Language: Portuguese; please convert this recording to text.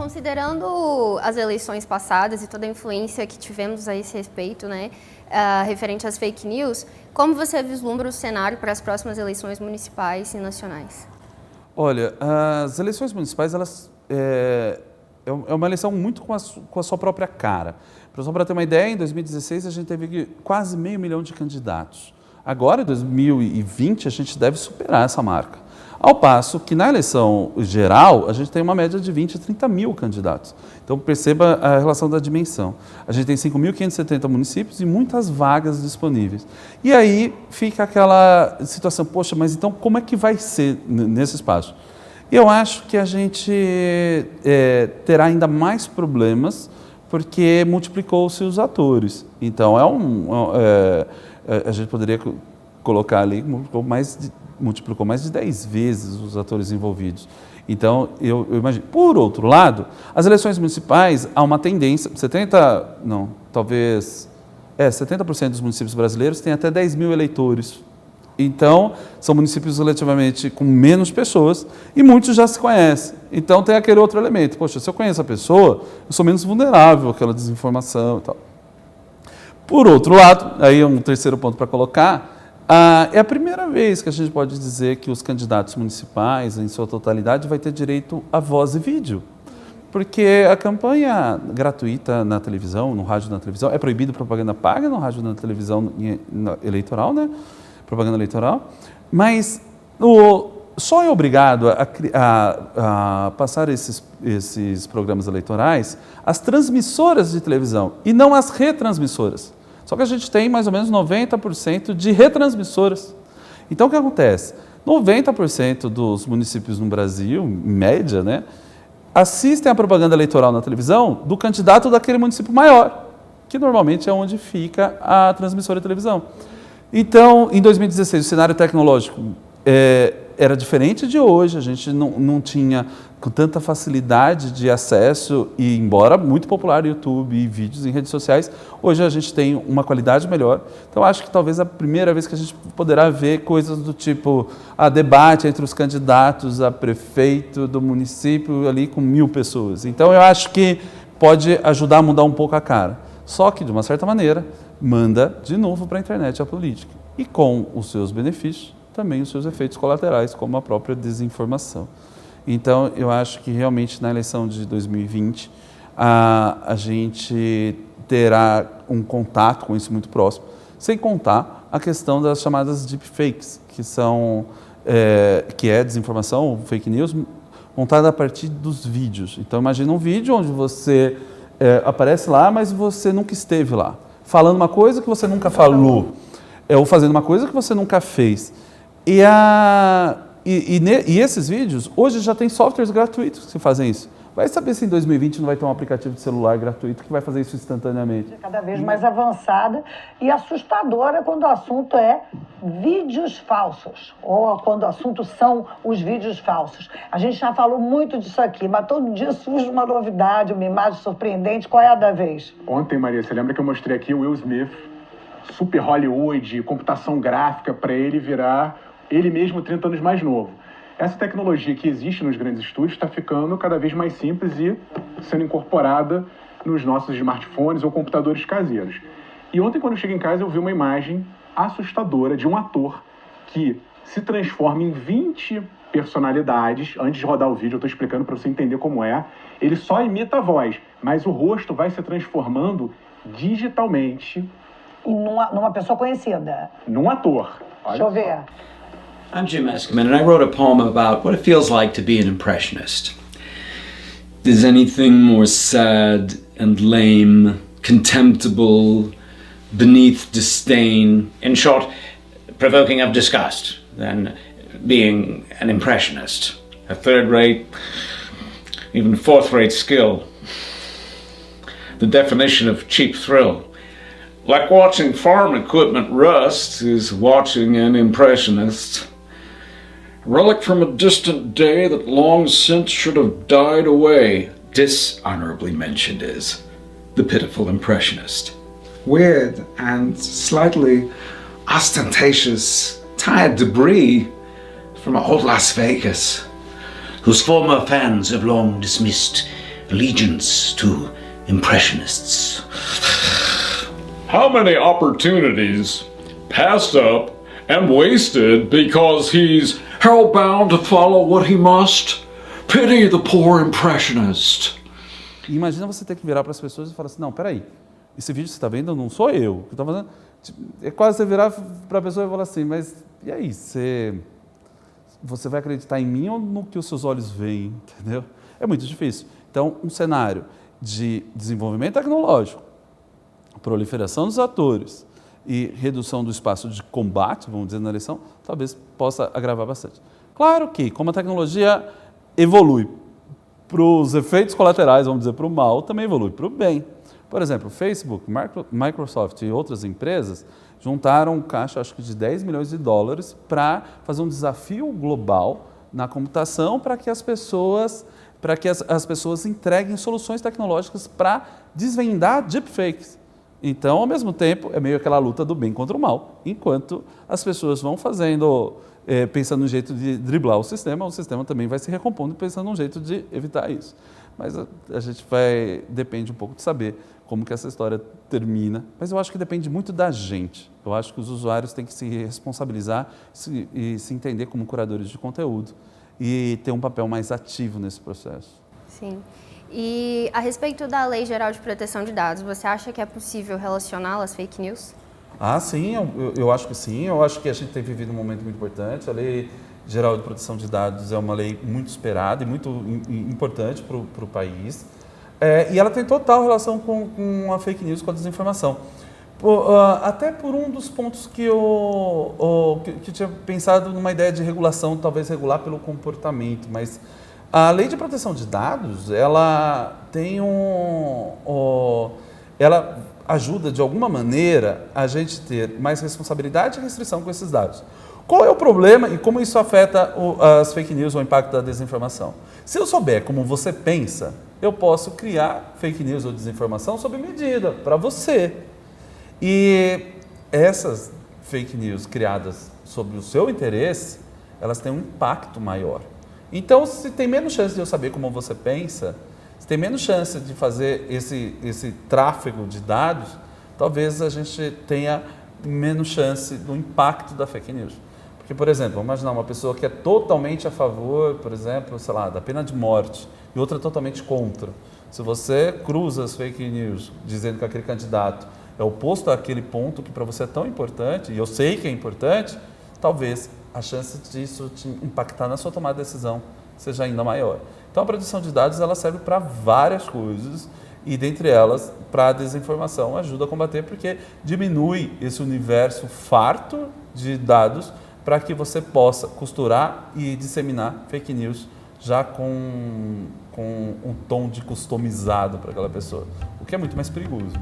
Considerando as eleições passadas e toda a influência que tivemos a esse respeito, né, referente às fake news, como você vislumbra o cenário para as próximas eleições municipais e nacionais? Olha, as eleições municipais, elas é uma eleição muito com a sua própria cara. Só para ter uma ideia, em 2016 a gente teve quase 500 mil de candidatos. Agora, em 2020, a gente deve superar essa marca. Ao passo que na eleição geral, a gente tem uma média de 20 a 30 mil candidatos. Então, perceba a relação da dimensão. A gente tem 5.570 municípios e muitas vagas disponíveis. E aí fica aquela situação, poxa, mas então como é que vai ser nesse espaço? Eu acho que a gente terá ainda mais problemas porque multiplicou-se os atores. Então, a gente poderia colocar ali, multiplicou mais de 10 vezes os atores envolvidos. Então, eu imagino. Por outro lado, as eleições municipais, há uma tendência, 70% dos municípios brasileiros têm até 10 mil eleitores. Então, são municípios relativamente com menos pessoas e muitos já se conhecem. Então, tem aquele outro elemento. Poxa, se eu conheço a pessoa, eu sou menos vulnerável àquela desinformação e tal. Por outro lado, aí é um terceiro ponto para colocar, é a primeira vez que a gente pode dizer que os candidatos municipais, em sua totalidade, vai ter direito a voz e vídeo. Porque a campanha gratuita na televisão, no rádio e na televisão, é proibido propaganda paga no rádio e na televisão eleitoral, né? Propaganda eleitoral, mas só é obrigado a passar esses programas eleitorais as transmissoras de televisão e não as retransmissoras. Só que a gente tem mais ou menos 90% de retransmissoras. Então, o que acontece? 90% dos municípios no Brasil, em média, né, assistem à propaganda eleitoral na televisão do candidato daquele município maior, que normalmente é onde fica a transmissora de televisão. Então, em 2016, o cenário tecnológico era diferente de hoje, a gente não tinha com tanta facilidade de acesso, e embora muito popular o YouTube e vídeos em redes sociais, hoje a gente tem uma qualidade melhor. Então, acho que talvez a primeira vez que a gente poderá ver coisas do tipo debate entre os candidatos a prefeito do município ali com 1.000 pessoas. Então, eu acho que pode ajudar a mudar um pouco a cara. Só que, de uma certa maneira, manda de novo para a internet a política. E com os seus benefícios, também os seus efeitos colaterais, como a própria desinformação. Então, eu acho que realmente na eleição de 2020, a gente terá um contato com isso muito próximo, sem contar a questão das chamadas deepfakes, que é desinformação, fake news, montada a partir dos vídeos. Então, imagina um vídeo onde você aparece lá, mas você nunca esteve lá, falando uma coisa que você nunca falou, ou fazendo uma coisa que você nunca fez. E esses vídeos, hoje já tem softwares gratuitos que fazem isso. Vai saber se em 2020 não vai ter um aplicativo de celular gratuito que vai fazer isso instantaneamente. Cada vez mais avançada e assustadora quando o assunto é vídeos falsos, ou quando o assunto são os vídeos falsos. A gente já falou muito disso aqui, mas todo dia surge uma novidade, uma imagem surpreendente. Qual é a da vez? Ontem, Maria, você lembra que eu mostrei aqui o Will Smith, super Hollywood, computação gráfica, para ele virar ele mesmo 30 anos mais novo. Essa tecnologia que existe nos grandes estúdios está ficando cada vez mais simples e sendo incorporada nos nossos smartphones ou computadores caseiros. E ontem, quando eu cheguei em casa, eu vi uma imagem assustadora de um ator que se transforma em 20 personalidades. Antes de rodar o vídeo, eu estou explicando para você entender como é. Ele só imita a voz, mas o rosto vai se transformando digitalmente. Numa pessoa conhecida. Num ator. Deixa eu ver. I'm Jim Eskiman, and I wrote a poem about what it feels like to be an impressionist. Is anything more sad and lame, contemptible, beneath disdain, in short, provoking of disgust, than being an impressionist? A third-rate, even fourth-rate skill. The definition of cheap thrill. Like watching farm equipment rust is watching an impressionist. Relic from a distant day that long since should have died away, dishonorably mentioned is the pitiful impressionist. Weird and slightly ostentatious, tired debris from old Las Vegas, whose former fans have long dismissed allegiance to impressionists. How many opportunities passed up and wasted because he's hell-bound to follow what he must? Pity the poor impressionist. Imagina você ter que virar para as pessoas e falar assim, não, peraí, esse vídeo que você está vendo não sou eu. Que eu tô fazendo. É quase você virar para a pessoa e falar assim, mas e aí, você vai acreditar em mim ou no que os seus olhos veem, entendeu? É muito difícil. Então, um cenário de desenvolvimento tecnológico, proliferação dos atores e redução do espaço de combate, vamos dizer, na eleição, talvez possa agravar bastante. Claro que, como a tecnologia evolui para os efeitos colaterais, vamos dizer, para o mal, também evolui para o bem. Por exemplo, Facebook, Microsoft e outras empresas juntaram um caixa, acho que de 10 milhões de dólares para fazer um desafio global na computação para que as pessoas entreguem soluções tecnológicas para desvendar deepfakes. Então, ao mesmo tempo, é meio aquela luta do bem contra o mal, enquanto as pessoas vão pensando no jeito de driblar o sistema também vai se recompondo pensando num jeito de evitar isso. Mas a gente depende um pouco de saber como que essa história termina, mas eu acho que depende muito da gente. Eu acho que os usuários têm que se responsabilizar e se entender como curadores de conteúdo e ter um papel mais ativo nesse processo. Sim. E a respeito da Lei Geral de Proteção de Dados, você acha que é possível relacioná-la às fake news? Ah, sim, eu acho que sim. Eu acho que a gente tem vivido um momento muito importante. A Lei Geral de Proteção de Dados é uma lei muito esperada e muito importante para o país. E ela tem total relação com a fake news, com a desinformação. Até por um dos pontos que eu tinha pensado numa ideia de regulação, talvez regular pelo comportamento, mas a Lei de Proteção de Dados, ela tem ela ajuda, de alguma maneira, a gente ter mais responsabilidade e restrição com esses dados. Qual é o problema e como isso afeta as fake news ou o impacto da desinformação? Se eu souber como você pensa, eu posso criar fake news ou desinformação sob medida, para você. E essas fake news criadas sob o seu interesse, elas têm um impacto maior. Então, se tem menos chance de eu saber como você pensa, se tem menos chance de fazer esse tráfego de dados, talvez a gente tenha menos chance do impacto da fake news. Porque, por exemplo, vamos imaginar uma pessoa que é totalmente a favor, por exemplo, sei lá, da pena de morte e outra totalmente contra. Se você cruza as fake news dizendo que aquele candidato é oposto àquele ponto que para você é tão importante, e eu sei que é importante, talvez a chance disso te impactar na sua tomada de decisão seja ainda maior. Então, a proteção de dados ela serve para várias coisas e, dentre elas, para a desinformação ajuda a combater porque diminui esse universo farto de dados para que você possa costurar e disseminar fake news já com um tom de customizado para aquela pessoa, o que é muito mais perigoso.